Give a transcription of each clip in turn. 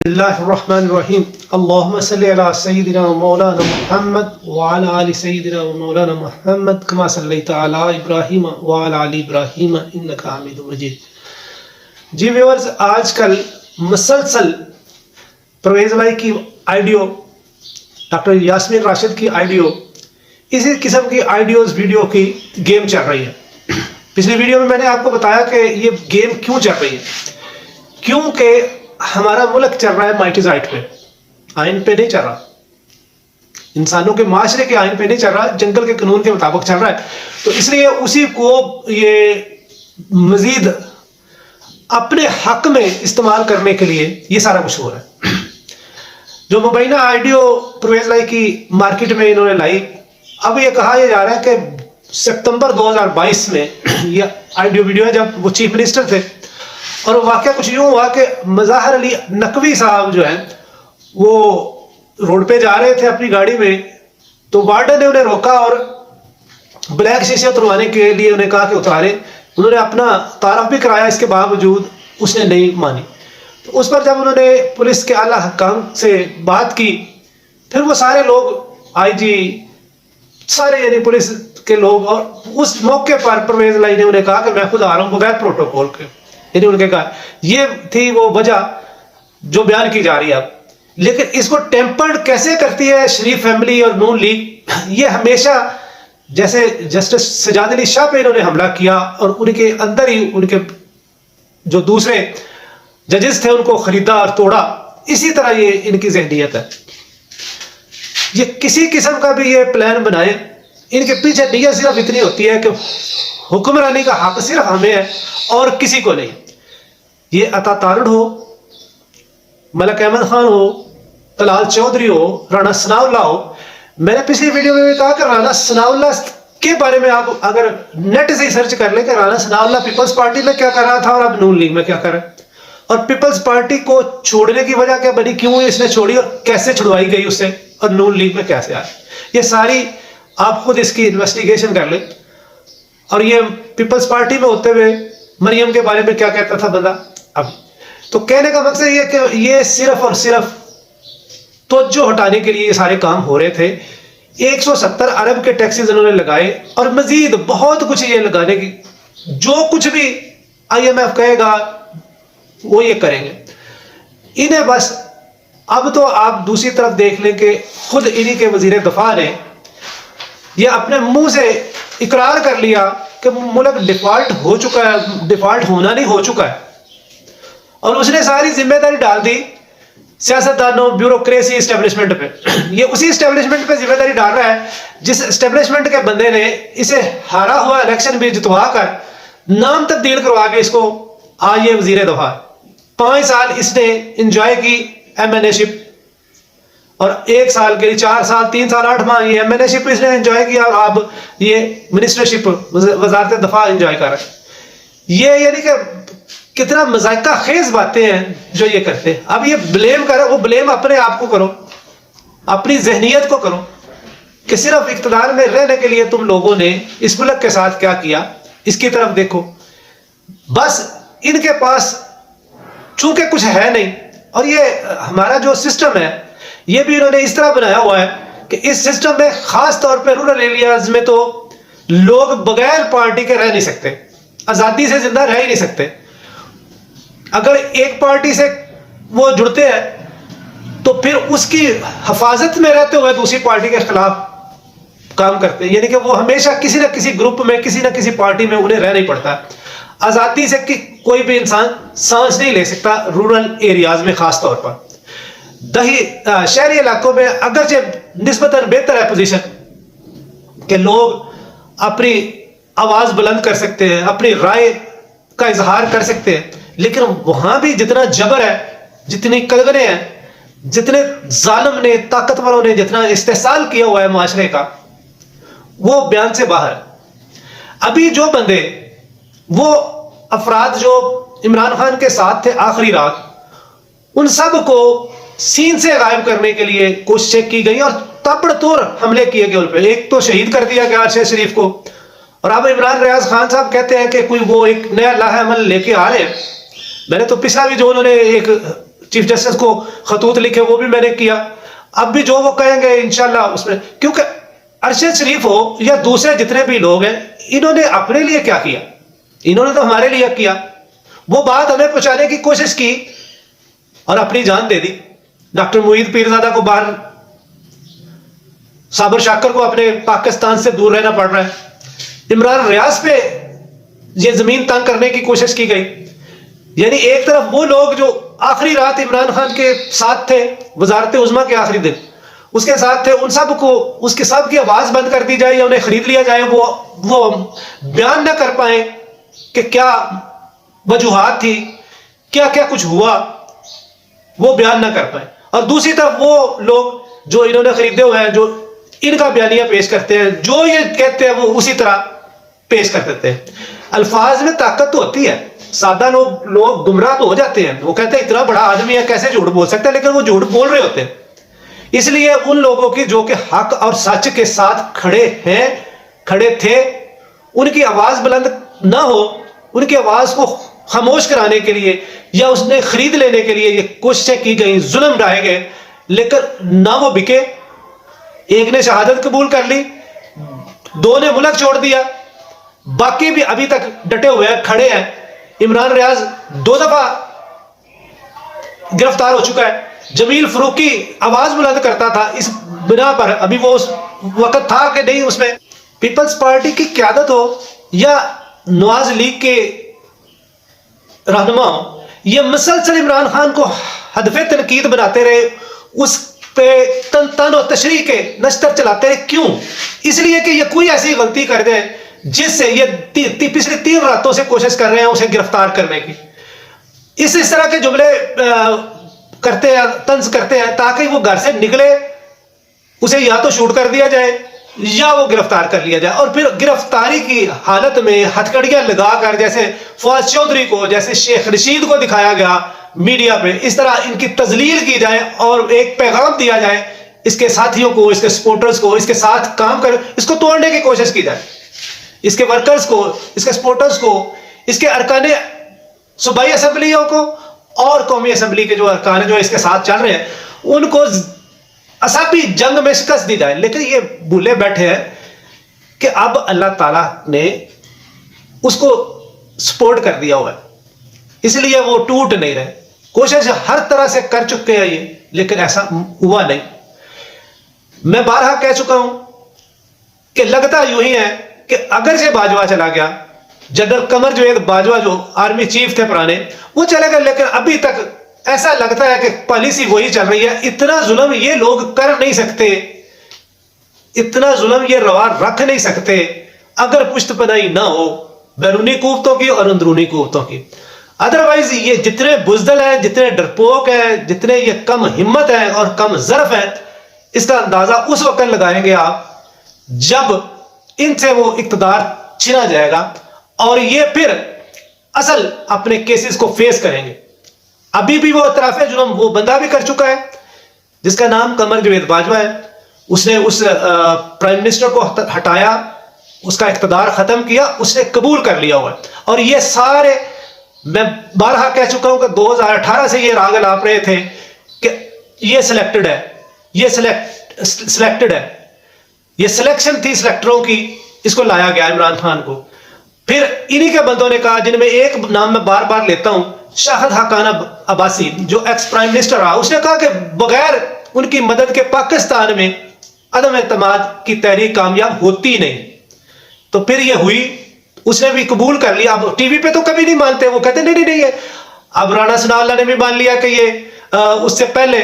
اللہ الرحمن الرحیم اللہم صلی علی سیدنا مولانا محمد وعلی آل سیدنا مولانا محمد کما صلیت علی ابراہیم وعلی آل ابراہیم انکا حمید مجید۔ جی ویورز، آج کل مسلسل پرویز بھائی کی آئیڈیو، ڈاکٹر یاسمین راشد کی آئیڈیو، اسی قسم کی آئیڈیوز ویڈیو کی گیم چل رہی ہے۔ پچھلی ویڈیو میں میں نے آپ کو بتایا کہ یہ گیم کیوں چل رہی ہے، کیونکہ ہمارا ملک چل رہا ہے مائٹیزائٹ پہ، آئین پہ نہیں چل رہا، انسانوں کے معاشرے کے آئین پہ نہیں چل رہا، جنگل کے قانون کے مطابق چل رہا ہے۔ تو اس لیے اسی کو یہ مزید اپنے حق میں استعمال کرنے کے لیے یہ سارا کچھ ہو رہا ہے۔ جو مبینہ آئیڈیو پرویز بھائی کی مارکیٹ میں انہوں نے لائی، اب یہ کہا جا رہا ہے کہ ستمبر 2022 میں یہ آئیڈیو ویڈیو ہے جب وہ چیف منسٹر تھے، اور واقعہ کچھ یوں ہوا کہ مظاہر علی نقوی صاحب جو ہیں وہ روڈ پہ جا رہے تھے اپنی گاڑی میں، تو وارڈن نے انہیں روکا اور بلیک شیشے اتروانے کے لیے انہیں کہا کہ اتارے۔ انہوں نے اپنا تعارف بھی کرایا، اس کے باوجود اس نے نہیں مانی۔ تو اس پر جب انہوں نے پولیس کے اعلیٰ حکام سے بات کی، پھر وہ سارے لوگ، آئی جی، سارے یعنی پولیس کے لوگ، اور اس موقع پر پرویز بھائی نے انہیں کہا کہ میں خود آ رہا ہوں بغیر پروٹوکول کے، یعنی ان کے کہا یہ تھی وہ وجہ جو بیان کی جا رہی ہے اب۔ لیکن اس کو ٹیمپرڈ کیسے کرتی ہے شریف فیملی اور نون لیگ؟ یہ ہمیشہ جیسے جسٹس سجاد علی شاہ پہ انہوں نے حملہ کیا اور ان کے اندر ہی ان کے جو دوسرے ججز تھے ان کو خریدا اور توڑا، اسی طرح یہ ان کی ذہنیت ہے۔ یہ کسی قسم کا بھی یہ پلان بنائے، ان کے پیچھے نیت صرف اتنی ہوتی ہے کہ حکمرانی کا حق صرف ہمیں ہے اور کسی کو نہیں۔ یہ عطا تارڑ ہو، ملک احمد خان ہو، طلال چودھری ہو، رانا ثناء اللہ ہو۔ میں نے پچھلی ویڈیو میں بھی کہا کہ رانا ثناء اللہ کے بارے میں آپ اگر نیٹ سے سرچ کر لیں کہ رانا ثناء اللہ پیپلز پارٹی میں کیا کر رہا تھا اور اب نون لیگ میں کیا کر رہا ہے، اور پیپلز پارٹی کو چھوڑنے کی وجہ کیا بنی، کیوں اس نے چھوڑی اور کیسے چھڑوائی گئی اس سے، اور نون لیگ میں کیسے آئی، یہ ساری آپ خود اس کی انویسٹیگیشن کر لیں۔ اور یہ پیپلز پارٹی میں ہوتے ہوئے مریم کے بارے میں کیا کہتا تھا بندہ۔ اب تو کہنے کا مقصد یہ کہ یہ صرف اور صرف توجہ ہٹانے کے لیے یہ سارے کام ہو رہے تھے۔ 170 ارب کے ٹیکسز انہوں نے لگائے اور مزید بہت کچھ یہ لگانے کی، جو کچھ بھی آئی ایم ایف کہے گا وہ یہ کریں گے۔ انہیں بس اب تو آپ دوسری طرف دیکھ لیں کہ خود انہی کے وزیر دفاع نے یہ اپنے منہ سے اقرار کر لیا کہ ملک ڈیفالٹ ہو چکا ہے، ڈیفالٹ ہونا نہیں ہو چکا ہے، اور اس نے ساری ذمہ داری ڈال دی سیاستدانوں، بیوروکریسی، اسٹیبلشمنٹ پہ۔ یہ اسی اسٹیبلشمنٹ پہ ذمہ داری ڈال رہا ہے جس اسٹیبلشمنٹ کے بندے نے اسے ہارا ہوا الیکشن بھی جتوا کر نام تبدیل کروا کے اس کو آج یہ وزیر دفاع۔ 5 سال اس نے انجوائے کی ایم این اے شپ، اور 1 سال کے 4 سال 3 سال 8 ماہ یہ ایم این اے شپ اس نے انجوائے کیا، اور اب یہ منسٹرشپ وزارت دفاع انجوائے کر رہا ہے۔ یہ یعنی کہ کتنا مذائقہ خیز باتیں ہیں جو یہ کرتے ہیں۔ اب یہ بلیم کرے، وہ بلیم اپنے آپ کو کرو، اپنی ذہنیت کو کرو کہ صرف اقتدار میں رہنے کے لیے تم لوگوں نے اس ملک کے ساتھ کیا کیا، اس کی طرف دیکھو۔ بس ان کے پاس چونکہ کچھ ہے نہیں، اور یہ ہمارا جو سسٹم ہے یہ بھی انہوں نے اس طرح بنایا ہوا ہے کہ اس سسٹم میں خاص طور پہ رورل ایریاز میں تو لوگ بغیر پارٹی کے رہ نہیں سکتے، آزادی سے زندہ رہ ہی نہیں سکتے۔ اگر ایک پارٹی سے وہ جڑتے ہیں تو پھر اس کی حفاظت میں رہتے ہوئے دوسری پارٹی کے خلاف کام کرتے ہیں، یعنی کہ وہ ہمیشہ کسی نہ کسی گروپ میں، کسی نہ کسی پارٹی میں انہیں رہنا ہی پڑتا ہے۔ آزادی سے کوئی بھی انسان سانس نہیں لے سکتا رورل ایریاز میں، خاص طور پر شہری علاقوں میں اگرچہ نسبتاً بہتر ہے پوزیشن کہ لوگ اپنی آواز بلند کر سکتے ہیں، اپنی رائے کا اظہار کر سکتے ہیں، لیکن وہاں بھی جتنا جبر ہے، جتنی قدغنیں ہیں، جتنے ظالم نے، طاقتوروں نے جتنا استحصال کیا ہوا ہے معاشرے کا، وہ بیان سے باہر ہے۔ ابھی جو بندے، وہ افراد جو عمران خان کے ساتھ تھے آخری رات، ان سب کو سین سے غائب کرنے کے لیے کوششیں کی گئی اور تابڑ توڑ حملے کیے گئے ان پہ۔ ایک تو شہید کر دیا گیا ارشد شریف کو، اور اب عمران ریاض خان صاحب کہتے ہیں کہ کوئی وہ ایک نیا لاہ عمل لے کے آ رہے ہیں۔ میں نے تو پچھلا بھی جو انہوں نے ایک چیف جسٹس کو خطوط لکھے وہ بھی میں نے کیا. اب بھی جو وہ کہیں گے انشاءاللہ اس میں, کیونکہ ارشد شریف ہو یا دوسرے جتنے بھی لوگ ہیں, انہوں نے اپنے لیے کیا کیا؟ انہوں نے تو ہمارے لیے کیا. وہ بات ہمیں پہنچانے کی کوشش کی اور اپنی جان دے دی. ڈاکٹر معید پیرزادہ کو باہر, صابر شاکر کو اپنے پاکستان سے دور رہنا پڑ رہا ہے. عمران ریاض پہ یہ زمین تنگ کرنے کی کوشش کی گئی. یعنی ایک طرف وہ لوگ جو آخری رات عمران خان کے ساتھ تھے, وزارت عظمیٰ کے آخری دن اس کے ساتھ تھے, ان سب کو اس کے سب کی آواز بند کر دی جائے یا انہیں خرید لیا جائے, وہ بیان نہ کر پائیں کہ کیا وجوہات تھی, کیا کیا کچھ ہوا, وہ بیان نہ کر پائیں. اور دوسری طرف وہ لوگ جو انہوں نے خریدے ہوئے ہیں, جو ان کا بیانیہ پیش کرتے ہیں, جو یہ کہتے ہیں وہ اسی طرح پیش کر دیتے ہیں. الفاظ میں طاقت تو ہوتی ہے, سادہ لوگ گمراہ تو ہو جاتے ہیں. وہ کہتے ہیں اتنا بڑا آدمی ہے کیسے جھوٹ بول سکتا ہے, لیکن وہ جھوٹ بول رہے ہوتے ہیں. اس لیے ان لوگوں کی جو کہ حق اور سچ کے ساتھ کھڑے تھے, ان کی آواز بلند نہ ہو, ان کی آواز کو خاموش کرانے کے لیے یا اس نے خرید لینے کے لیے یہ کوششیں کی گئیں, ظلم ڈھائے گئے, لیکن نہ وہ بکے. ایک نے شہادت قبول کر لی, دو نے ملک چھوڑ دیا, باقی بھی ابھی تک ڈٹے ہوئے ہیں, کھڑے ہیں. عمران ریاض 2 دفعہ گرفتار ہو چکا ہے. جمیل فروقی آواز بلند کرتا تھا اس بنا پر, ابھی وہ اس وقت تھا کہ نہیں اس میں. پیپلز پارٹی کی قیادت ہو یا نواز لیگ کے رہنما ہو, یہ مسلسل عمران خان کو ہدف تنقید بناتے رہے, اس پہ تن و تشریح کے نشتر چلاتے رہے. کیوں؟ اس لیے کہ یہ کوئی ایسی غلطی کر دے جس سے یہ پچھلی 3 راتوں سے کوشش کر رہے ہیں اسے گرفتار کرنے کی. اس طرح کے جملے کرتے ہیں, طنز کرتے ہیں تاکہ وہ گھر سے نکلے, اسے یا تو شوٹ کر دیا جائے یا وہ گرفتار کر لیا جائے. اور پھر گرفتاری کی حالت میں ہتھکڑیاں لگا کر, جیسے فواز چودھری کو, جیسے شیخ رشید کو دکھایا گیا میڈیا پہ, اس طرح ان کی تذلیل کی جائے اور ایک پیغام دیا جائے اس کے ساتھیوں کو, اس کے سپورٹرز کو, اس کے ساتھ کام کر, اس کو توڑنے کی کوشش کی جائے, اس کے ورکرز کو, اس کے سپورٹرز کو, اس کے ارکان صوبائی اسمبلیوں کو اور قومی اسمبلی کے جو ارکان جو اس کے ساتھ چل رہے ہیں ان کو اصابی جنگ میں شکست دی جائے. لیکن یہ بھولے بیٹھے ہیں کہ اب اللہ تعالیٰ نے اس کو سپورٹ کر دیا ہوا ہے, اس لیے وہ ٹوٹ نہیں رہے. کوشش ہر طرح سے کر چکے ہیں یہ, لیکن ایسا ہوا نہیں. میں بارہا کہہ چکا ہوں کہ لگتا یوں ہی ہے کہ اگر سے باجوہ چلا گیا, جنرل قمر جو ایک باجوہ جو آرمی چیف تھے پرانے, وہ چلے گئے, لیکن ابھی تک ایسا لگتا ہے کہ پالیسی وہی چل رہی ہے. اتنا ظلم یہ لوگ کر نہیں سکتے, اتنا ظلم یہ روا رکھ نہیں سکتے اگر پشت پناہی نہ ہو بیرونی قوتوں کی اور اندرونی قوتوں کی. ادروائز یہ جتنے بزدل ہیں, جتنے ڈرپوک ہیں, جتنے یہ کم ہمت ہیں اور کم ظرف ہیں, اس کا اندازہ اس وقت لگائیں گے آپ جب ان سے وہ اقتدار چھنا جائے گا اور یہ پھر اصل اپنے کیسز کو فیس کریں گے. ابھی بھی وہ اطراف جرم وہ بندہ بھی کر چکا ہے جس کا نام قمر جاوید باجوہ ہے. اس نے اس پرائم منسٹر کو ہٹایا, اس کا اقتدار ختم کیا, اس نے قبول کر لیا ہوا ہے. اور یہ سارے, میں بارہا کہہ چکا ہوں کہ 2018 سے یہ راگ الاپ رہے تھے کہ یہ سلیکٹڈ ہے, یہ سلیکٹڈ ہے, یہ سلیکشن تھی سلیکٹروں کی, اس کو لایا گیا عمران خان کو. پھر انہی کے بندوں نے کہا, جن میں ایک نام میں بار بار لیتا ہوں, شاہد حقان عباسی جو ایکس پرائم منسٹر رہا, اس نے کہا کہ بغیر ان کی مدد کے پاکستان میں عدم اعتماد کی تحریک کامیاب ہوتی نہیں. تو پھر یہ ہوئی, اس نے بھی قبول کر لیا. اب ٹی وی پہ تو کبھی نہیں مانتے, وہ کہتے نہیں ہے. اب رانا ثناء اللہ نے بھی مان لیا کہ یہ اس سے پہلے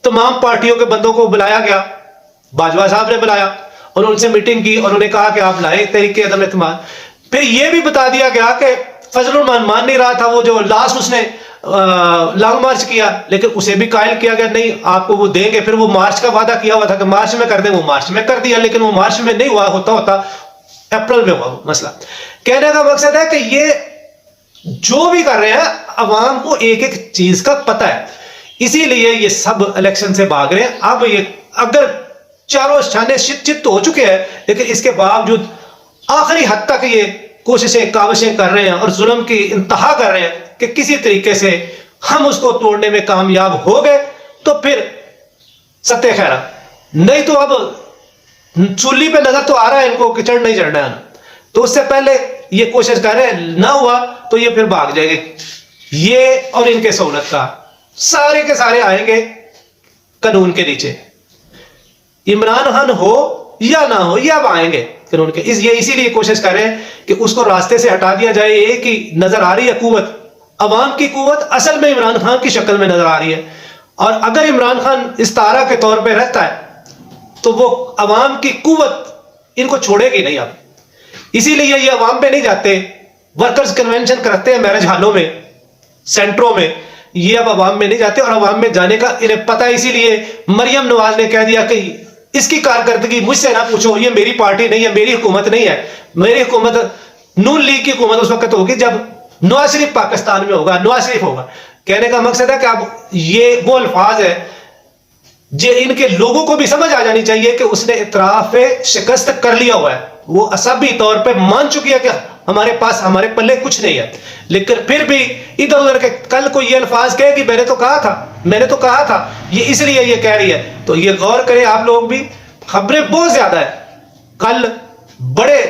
تمام پارٹیوں کے بندوں کو بلایا گیا, باجوہ صاحب نے بلایا اور ان سے میٹنگ کی اور انہوں نے کہا کہ آپ لائیں تحریک عدم اعتماد. پھر یہ بھی بتا دیا گیا کہ فضل الرحمان مان نہیں رہا تھا, وہ جو لاسٹ اس نے لانگ مارچ کیا, لیکن اسے بھی قائل کیا گیا نہیں آپ کو وہ دیں گے. پھر وہ مارچ کا وعدہ کیا ہوا تھا کہ مارچ میں کر دیں, وہ مارچ میں کر دیا, لیکن وہ مارچ میں نہیں ہوا, ہوتا اپریل میں ہوا. مسئلہ کہنے کا مقصد ہے کہ یہ جو بھی کر رہے ہیں عوام کو ایک ایک چیز کا پتہ ہے, اسی لیے یہ سب الیکشن سے بھاگ رہے ہیں. اب یہ اگر چاروں شانے چت ہو چکے ہیں, لیکن اس کے باوجود آخری حد تک یہ کوششیں کاوشیں کر رہے ہیں اور ظلم کی انتہا کر رہے ہیں کہ کسی طریقے سے ہم اس کو توڑنے میں کامیاب ہو گئے تو پھر ستہ خیرہ، نہیں تو اب چولی پہ نظر تو آ رہا ہے ان کو کہ چڑھ نہیں چڑھنا ہے، تو اس سے پہلے یہ کوشش کر رہے ہیں، نہ ہوا تو یہ پھر بھاگ جائے گے. یہ اور ان کے سہولت کا سارے کے سارے آئیں گے قانون کے نیچے. عمران خان ہو یا نہ ہو یہ اب آئیں گے قانون کے. یہ اسی لیے کوشش کر رہے ہیں کہ اس کو راستے سے ہٹا دیا جائے. ایک ہی نظر آ رہی ہے قوت، عوام کی قوت اصل میں عمران خان کی شکل میں نظر آ رہی ہے. اور اگر عمران خان استعارہ کے طور پہ رہتا ہے تو وہ عوام کی قوت ان کو چھوڑے گی نہیں. اب اسی لیے یہ عوام پہ نہیں جاتے، ورکرز کنونشن کرتے ہیں میرج ہالوں میں، سینٹروں میں. یہ اب عوام میں نہیں جاتے، اور عوام میں جانے کا انہیں پتہ ہے. اسی لیے مریم نواز نے کہہ دیا کہ اس کی کارکردگی مجھ سے نہ پوچھو، یہ میری پارٹی نہیں ہے، میری حکومت نہیں ہے. میری حکومت نون لیگ کی حکومت اس وقت ہوگی جب نواز شریف پاکستان میں ہوگا، نواز شریف ہوگا. کہنے کا مقصد ہے کہ اب یہ وہ الفاظ ہے جو ان کے لوگوں کو بھی سمجھ آ جانی چاہیے کہ اس نے اعتراف شکست کر لیا ہوا ہے. وہ عصبی طور پہ مان چکی ہے کہ ہمارے پاس ہمارے پلے کچھ نہیں ہے، لیکن پھر بھی ادھر ادھر کے کل کو یہ الفاظ کہے کہ میں نے تو کہا تھا، میں نے تو کہا تھا، یہ اس لیے یہ کہہ رہی ہے. تو یہ غور کریں آپ لوگ بھی، خبریں بہت زیادہ ہیں. کل بڑے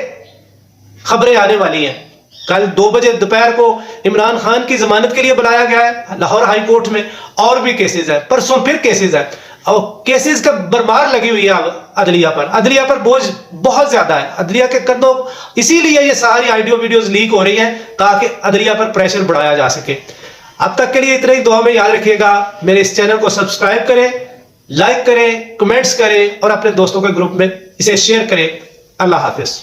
خبریں آنے والی ہیں. کل 2 بجے دوپہر کو عمران خان کی ضمانت کے لیے بلایا گیا ہے لاہور ہائی کورٹ میں. اور بھی کیسز ہیں، پرسوں پھر کیسز ہیں، اور کیسز کا برمار لگی ہوئی ہے عدلیہ پر. عدلیہ پر بوجھ بہت زیادہ ہے، عدلیہ کے کندھوں. اسی لیے یہ ساری آڈیو ویڈیوز لیک ہو رہی ہیں تاکہ عدلیہ پر پریشر بڑھایا جا سکے. اب تک کے لیے اتنا ہی. دعا میں یاد رکھیے گا. میرے اس چینل کو سبسکرائب کریں، لائک کریں، کمنٹس کریں، اور اپنے دوستوں کے گروپ میں اسے شیئر کریں. اللہ حافظ.